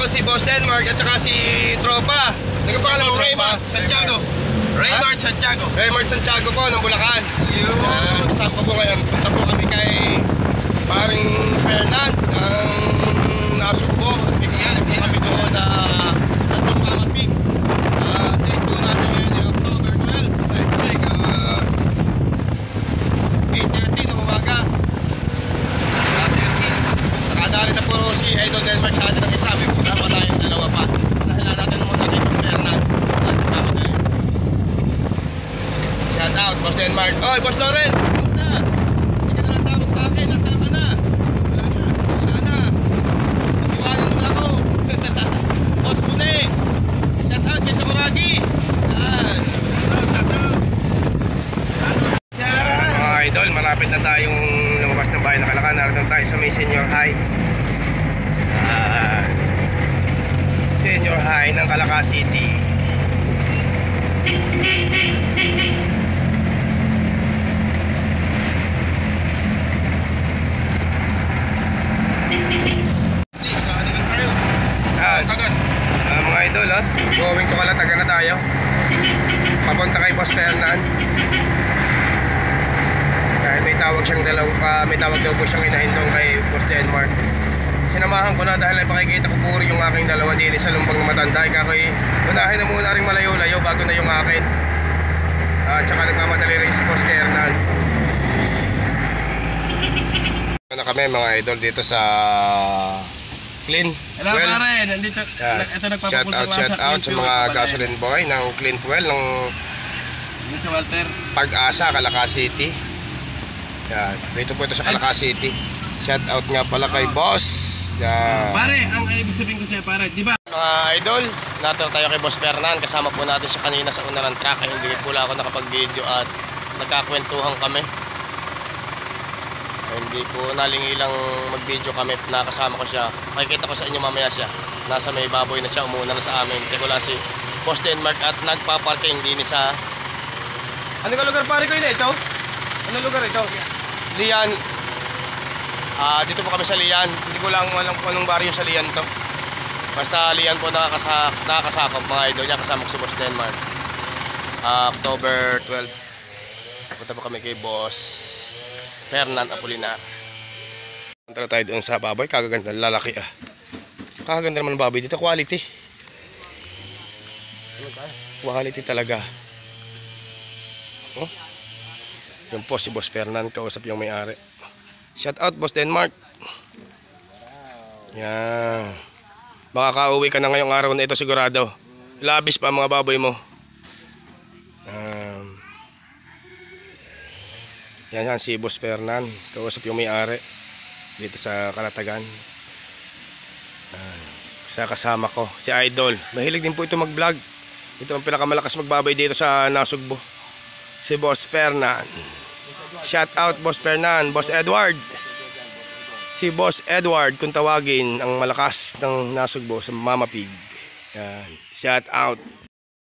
si Boss Denmark at saka si Tropa. Nagpapangalan mo Raymart Santiago. Raymart Santiago. Raymart Santiago po ng Bulacan. Kasama ko po ngayon. Punta po kami kay paring Fernand ng Nasugbo. Bigyan kami doon na Tatlong Mama Pig. Date po natin ngayon ay October 12. Like 8:30 ng umaga. Nakadali na po si Idol Denmark sa atin ng isabi po. Dapat tayong dalawa pa. Dahil natin muna kay Boss Fernand. Shout out, Boss Denmark. Oy, Boss Lawrence! Kamusta? Hindi ka na lang tawag sa akin. Nasaan ka na? Wala na. Iwanan mo na ako. Boss Pune. Shout out kay Sakuragi. Yan. Mga idol, malapit na tayong lumabas ng bahay na Kalakan. Narito tayo sa may Senior High. Senior High ng Calaca City. Mga idol, going to Kalatagan na tayo. Papunta kay Boss Fernand. Dahil may tawag siyang may tawag daw po siyang inahin doon kay Boss Denmark. Sinamahan ko na dahil ay pakikita ko puro yung aking dalawa din sa lumpang matanda. Ikakoy unahin na muna rin malayo-layo bago na yung akin. At saka nagmamadali rin si Boss Fernand. Na kami mga idol dito sa Clean. Hello pare, nandito. Ito nagpapapunta shout out sa mga gasoline boy ng Clean Fuel ng sa Walter Pag-asa, Calaca City. Yan, dito po ito sa Calaca City. Shout out nga pala kay Boss. Yan. Pare, ang ibig sabihin ko sa'yo pare, di ba? Mga idol, naturo tayo kay Boss Fernand. Kasama po natin siya kanina sa una ng track. Ay hindi po lang ako nakapag-video at nagkakwentuhan kami. Hindi po nalingilang mag-video kami, nakasama ko siya. Makikita ko sa inyo mamaya siya. Nasa may baboy na siya, umuna na sa amin. Teko lang si Boss Denmark at nagpa-parking din sa... Ano ka lugar pare ko yun ito? Ano lugar ito? Lian. Dito po kami sa Lian. Hindi ko lang alam kung anong baryo sa Lian to. Basta Lian po nakakasakop mga idol niya. Kasama ko si Boss Denmark. October 12. Punta po kami kay Boss Fernand Apolinar. Punta na tayo doon sa baboy. Kagaganda, lalaki Kagaganda naman ng baboy dito. Quality. Quality talaga. Oh. Yung po si Boss Fernand. Kausap yung may-ari. Shout out Boss Denmark. Yan. Baka kauwi ka na ngayong araw na ito sigurado. Labis pa ang mga baboy mo. Yan si Boss Fernand. Kausap yung may-ari dito sa Kalatagan. Sa kasama ko, si Idol. Mahilig din po ito mag-vlog. Ito ang pinakamalakas magbabay dito sa Nasugbo. Si Boss Fernand. Shout out Boss Fernand. Boss Edward. Si Boss Edward kung tawagin ang malakas ng Nasugbo sa Mama Pig. Yan. Shout out.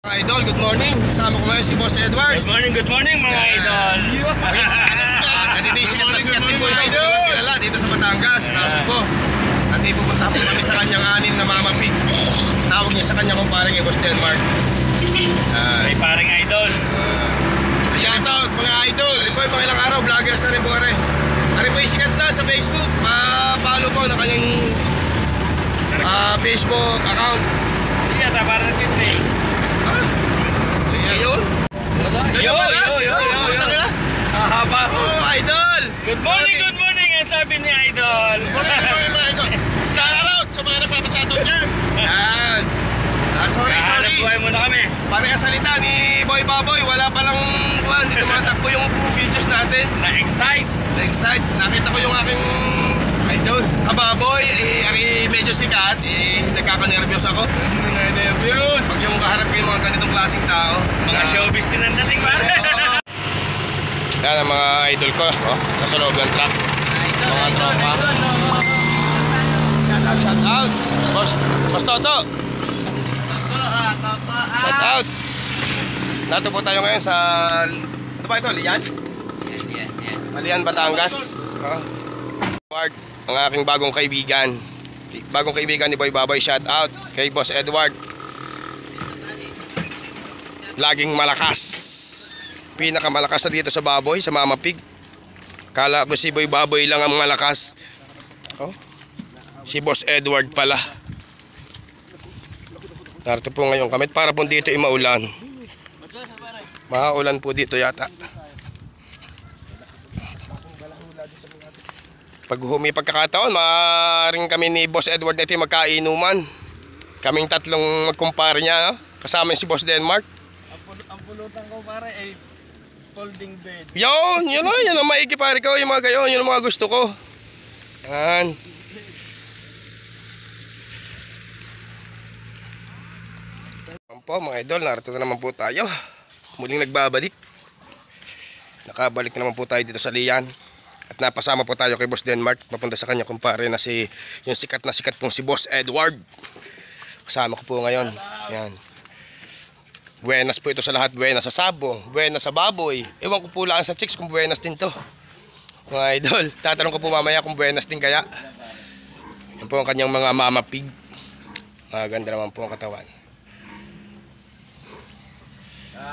Mga idol, good morning. Kasama ko ngayon si Boss Edward. Good morning mga idol. Sikat na sikat din po ito. Kilala dito sa Batangas, Nasugbo. At ipupunta po kami sa kanyang anim na Mama Pig. Tawag niya sa kanya kung parang yung Boss Denmark. May parang idol. Shout out mga idol. Ano po yung mga ilang araw, vloggers na rin po rin. Ano po yung sikat na sa Facebook. Follow po na kanyang Facebook account. Hindi yata parang nag-play. Ayun. Yo. Haba ko. Oh, idol. Good morning. Ang sabi ni idol. Good morning mga idol. Shout out sa mga nagpapasado dyan. Yan. Sorry. Buhay muna kami. Parang salita ni Boy Baboy, wala palang buwan. Hindi tumatakbo yung videos natin. Na-excite. Nakita ko yung aking idol. Kababoy, medyo sikat. Nagkaka-nervyos ako. Nervyos. Pag yung kaharap ko yung mga ganitong klaseng tao. Mga showbiz din ang dating pare. Yan ang mga idol ko. Nasa loob ng truck. Mga tropa. Shout out. Boss Toto. Shout out. Nato po tayo ngayon sa... Ano ba ito? Lian? Lian, Batangas. Ang aking bagong kaibigan. bagong kaibigan ni Boy Baboy. Shout out kay Boss Edward. Laging malakas. Pinakamalakas na dito sa baboy, sa Mama Pig. Kala ko si Boy Baboy lang ang malakas. Oh, si Boss Edward pala. Narito po ngayon kami para po dito ay maulan. Maulan po dito yata. Pag may pagkakataon, maaaring kami ni Boss Edward na ito magkainuman. Kaming tatlong magkumpare niya, no? Kasama si Boss Denmark. Ang pulutan ko pare ay folding bed. Yun ang maigi pare ko, yung mga gayon, yun ang mga gusto ko. Yan. Yan po mga idol, narito na naman po tayo. Muling nagbabalik. Nakabalik na naman po tayo dito sa Lian. At napasama po tayo kay Boss Denmark. Papunta sa kanya kumpare na yung sikat na sikat pong si Boss Edward. Kasama ko po ngayon. Yan. Buenas po ito sa lahat. Buenas sa sabong. Buenas sa baboy. Ewan ko po lang sa chicks kung buenas din to. Mga idol. Tatanong ko po mamaya kung buenas din kaya. Yan po ang kanyang mga Mama Pig. Maganda naman po ang katawan.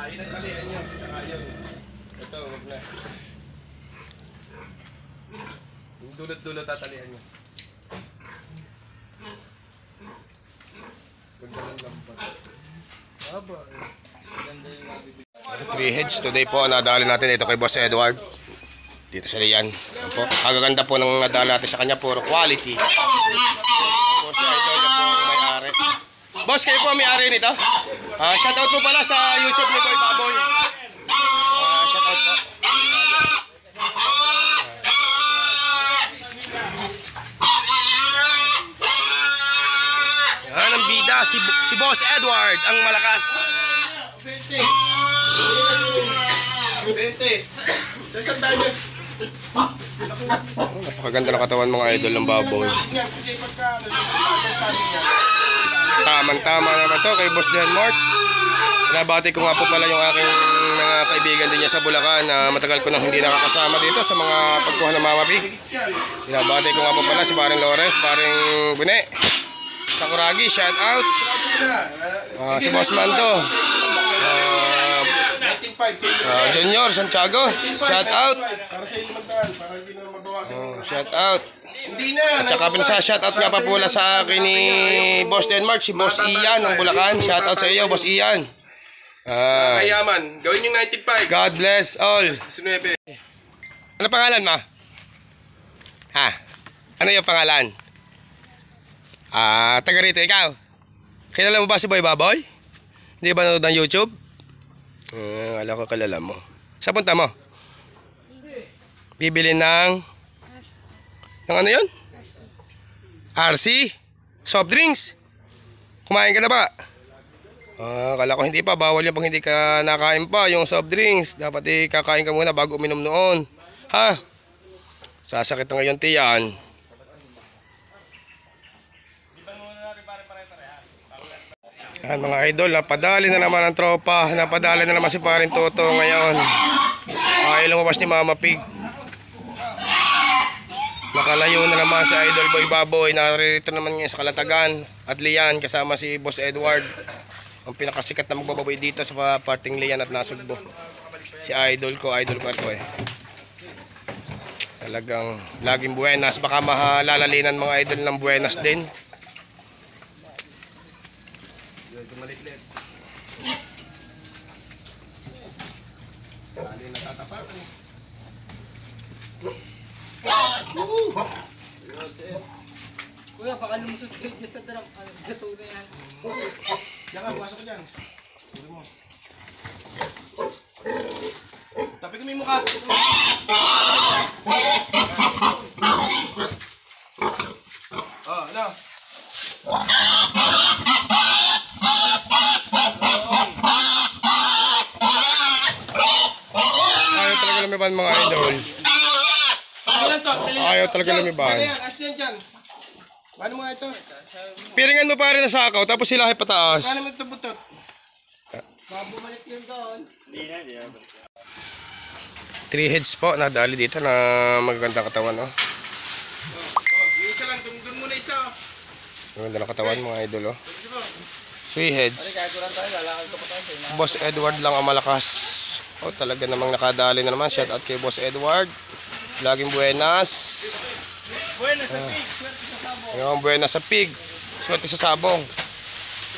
Yun ang balian nyo. Yun. Ito, wag na. Yung dulot-dulot tatalian nyo. Ganda ng lampat. Aba, ganda yung nabibig. 3 heads today po nadali natin ito kay Boss Edward dito sa Lian. Yan po. Kagaganda po ng nadali natin sa kanya, puro quality. Boss Idol na po may-ari. Boss, kayo po may-ari nito? Shoutout po pala sa YouTube ni Boy Baboy. Shoutout po. Yan ang bida, si Boss Edward ang malakas. 20. Nasaan tayo? Napakaganda ng katawan mga idol ng baboy. Kasi pagka Tamang-tama naman to kay Boss Denmark. Nabati ko nga po pala yung aking mga kaibigan din niya sa Bulacan na matagal ko nang hindi nakakasama dito sa mga pagkuha ng Mama Pig. Nabati ko nga po pala si Paring Lores, Paring Bune, Sakuragi, shout out. Si Boss Mando, 19.5 Junior Santiago, shout out. para sa inyo magdaan, para hindi na mabawasan. Shout out. Hindi na. At saka pinasa-shout out nga pa pula sa akin ni Boss Denmark, si Boss Ian ng Bulacan. Shout out sa iyo, Boss Ian. Kayaman, gawin yung 19.5. God bless all. 19. Ano pangalan mo? Ha? Ano yung pangalan? Taga rito ikaw. Kilala mo ba si Boy Baboy? Hindi ba nanood ng YouTube? Alam ko kilala mo. Sa punta mo? Bibili ng ano yun? RC? Soft drinks? Kumain ka na ba? Akala ko hindi pa. Bawal yun pag hindi ka nakain pa yung soft drinks. Dapat kakain ka muna bago uminom noon. Ha? Sasakit na ngayon tiyan. Yan mga idol, napadali na naman ang tropa. Napadali na naman si Paring Toto ngayon. Ayaw lumabas ni Mama Pig. Nakalayo na naman si Idol Boy Baboy. Narito naman ngayon sa Kalatagan at Lian kasama si Boss Edward. Ang pinakasikat na magbababoy dito sa parting Lian at Nasugbo. Si Idol ko ito eh. Talagang laging buenas. Baka mahalalalinan mga idol ng buenas din. Kuya, baka lumusot kayo dyan sa darang gato na yan. Diyan ka, pumasok ka dyan. Puri mo. Tapi kami mukha. Oh, ano? Ayaw talaga lumiban mga idol. Ayaw talaga lumiban. Asyan dyan. Paano mga ito? Piringan mo pa rin na sakaw tapos hilahin pataas. Paano mo ito butot? Bumalik yun doon. 3 heads po nadali dito na magagandang katawan. Oh. Yung isa lang, dun muna isa. Ganda ng katawan mga idol oh. Three heads. Boss Edward lang ang malakas. Oh, talaga namang nakadali na naman. Shout out kay Boss Edward. Laging buenas. Yung buenas sa pig. Swerte sa sabong.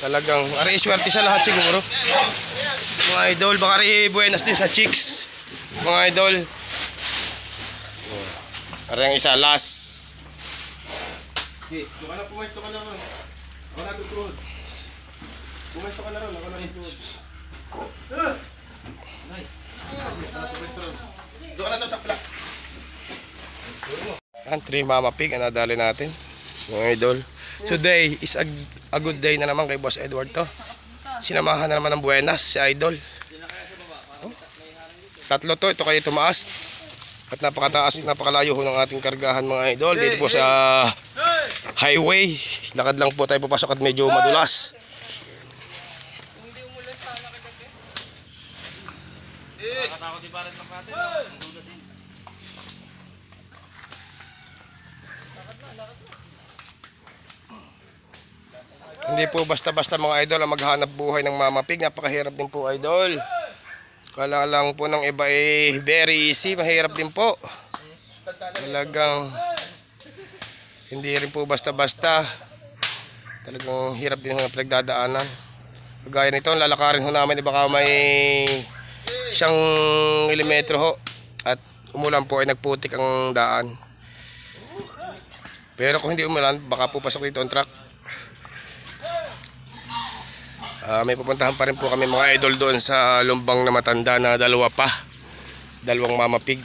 Talagang, ari swerte sa lahat siguro. Mga idol, baka ari buenas din sa chicks. Mga idol. Ari ang isa, last. Okay, doon ka na, pumesto ka na ron. Ako na tutuhod. Pumesto ka na ron, ako na tutuhod. Nice. Doon ka na to sa plak. Yan, 3 mama pig ang nadali natin. Mga idol. Today is a good day na naman kay Boss Edward to. Sinamahan na naman ng buenas si idol. Oh. Tatlo to, ito kayo tumaas. At napakataas, napakalayo ho ng ating kargahan mga idol. Dito po sa highway. Lakad lang po tayo papasok at medyo madulas. Nakatakot di pa rin lang natin. Hindi po basta-basta mga idol ang maghanap buhay ng mama pig. Napakahirap din po idol. Kala lang po ng iba very easy. Mahirap din po. Talagang hindi rin po basta-basta. Talagang hirap din ang pinagdadaanan. Gaya nito, lalakarin ho namin. Baka may 1 kilometro ho. At umulan po ay nagputik ang daan. Pero kung hindi umulan, baka po pasok dito ang truck. May pupuntahan pa rin po kami mga idol doon sa lumbang na matanda na dalawa pa. 2 mama pig.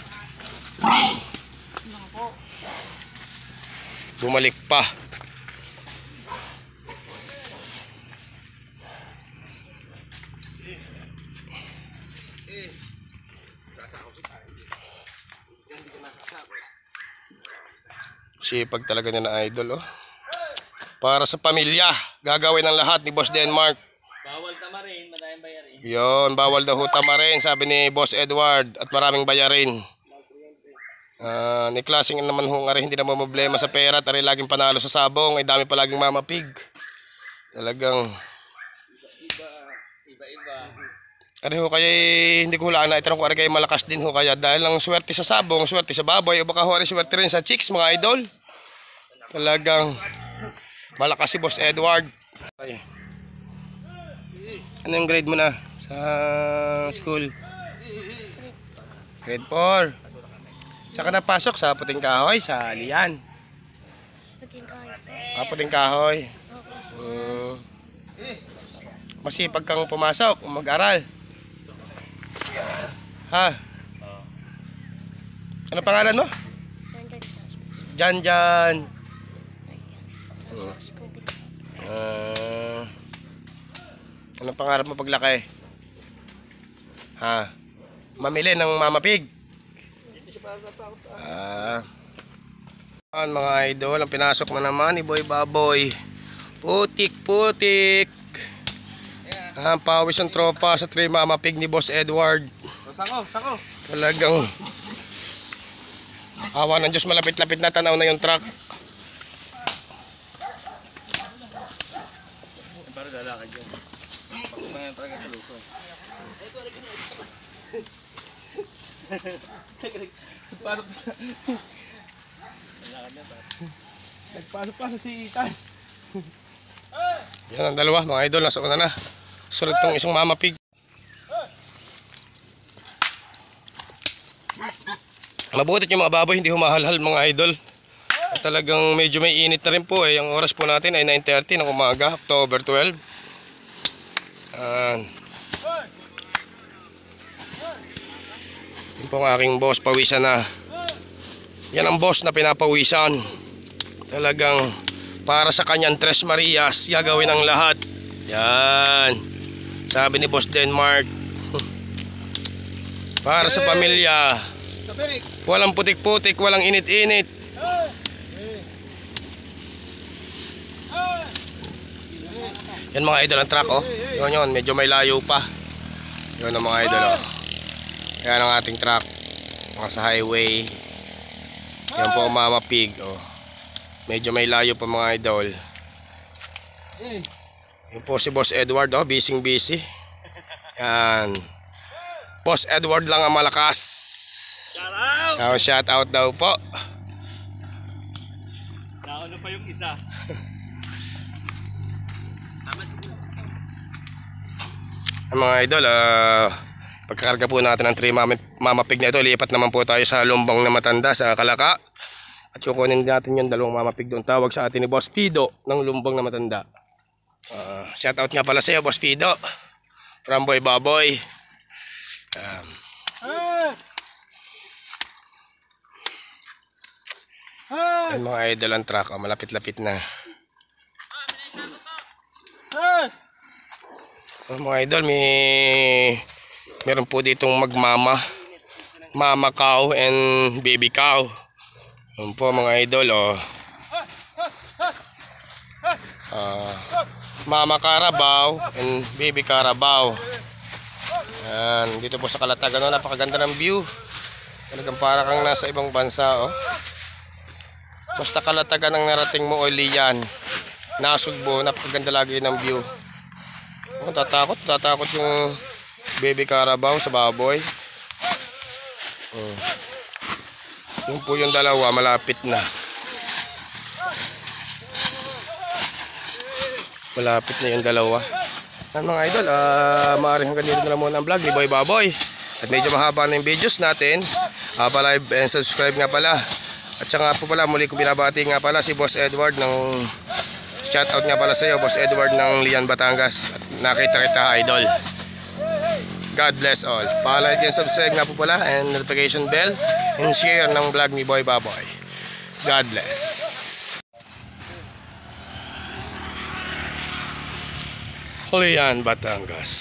Bumalik pa. Sipag talaga niya na idol oh. Para sa pamilya, gagawin ang lahat ni Boss Denmark. Bawal tamarin, madaming bayarin. Yon, bawal daw ho tamarin, sabi ni Boss Edward, at maraming bayarin. Ni klaseng naman ho nga rin, hindi naman problema sa pera, at rin laging panalo sa sabong, ay dami pa laging mama pig. Talagang Iba-iba. ari ho kaya hindi ko hulaan na itanong ko ari kayo malakas din ho kaya dahil lang swerte sa sabong, swerte sa baboy, o baka ho ari swerte rin sa chicks mga idol. Talagang malakas si Boss Edward. Ay. Ano yung grade mo na sa school? Grade 4. Saan ka napasok? Sa Puting Kahoy? Sa Lian? Puting Kahoy. Masipag kang pumasok, mag-aral. Ha? Ano pangalan mo? Janjan. Anong pangarap mo paglaki? Ha? Mamili ng mama pig? Mga idol, ang pinasok na naman ni Boy Baboy. Putik-putik. Ang pawis ng tropa sa 3 mama pig ni Boss Edward. Sako. Talagang awa ng Diyos, malapit-lapit na, tanaw na yung truck. Para lalakad yun. Pagkumangan talaga sa luso. Paano pa sa... Nagpaano pa sa siitan. Yan ang dalawa mga idol, nasa una na. Sulit tong isang mama pig. Mabutit yung mga baboy, hindi humahalhal mga idol. At talagang medyo may init na rin po eh. Ang oras po natin ay 9:30 ng umaga, October 12. Yun po ang aking boss, pawisan na. Yan ang boss na pinapawisan. Talagang para sa kanyang Tres Marias, gagawin ang lahat. Yan. Sabi ni Boss Denmark. Para sa pamilya. Walang putik-putik, walang init-init. Yan mga idol ang truck oh. Yun, medyo may layo pa. Yun ang mga idol oh. Yan ang ating truck. Sa highway. Yan po ang mama pig oh. Medyo may layo pa mga idol. Yun po si Boss Edward, oh, busy. Yan. Boss Edward lang ang malakas. Shout out daw po. Nauna pa yung isa. Ang mga idol, pagkakarga po natin ng 3 mama pig na ito, lipat naman po tayo sa lumbang na matanda sa Kalaka. At kukunin natin yung 2 mama pig doon. Tawag sa atin ni Boss Pido ng lumbang na matanda. Shout out nga pala sa iyo, Boss Pido. From Boy Baboy. Ay, mga idol ang truck, malapit-lapit na. Mga idol, meron po ditong mama cow and baby cow. Yun po mga idol, mama Carabao and baby Carabao. Yan, dito po sa Kalatagan, napakaganda ng view. Talagang para kang nasa ibang bansa, Basta Kalatagan ang narating mo o Lian, Nasugbo, napakaganda lagi ng view. Tatakot yung baby Carabao sa baboy. Yun po yung 2, malapit na. Malapit na yung 2. Mga idol, maaaring hanggang dito na muna ang vlog ni Boy Baboy. At medyo mahaba na yung videos natin. Pa-like and subscribe nga pala. At saka po pala, muli ko binabati nga pala si Boss Edward ng shoutout nga pala sa iyo, Boss Edward ng Lian, Batangas. At nakita kita, idol. God bless all. Pa-like and subscribe nga po pala and notification bell and share ng vlog ni Boy Baboy. God bless. Lian, Batangas.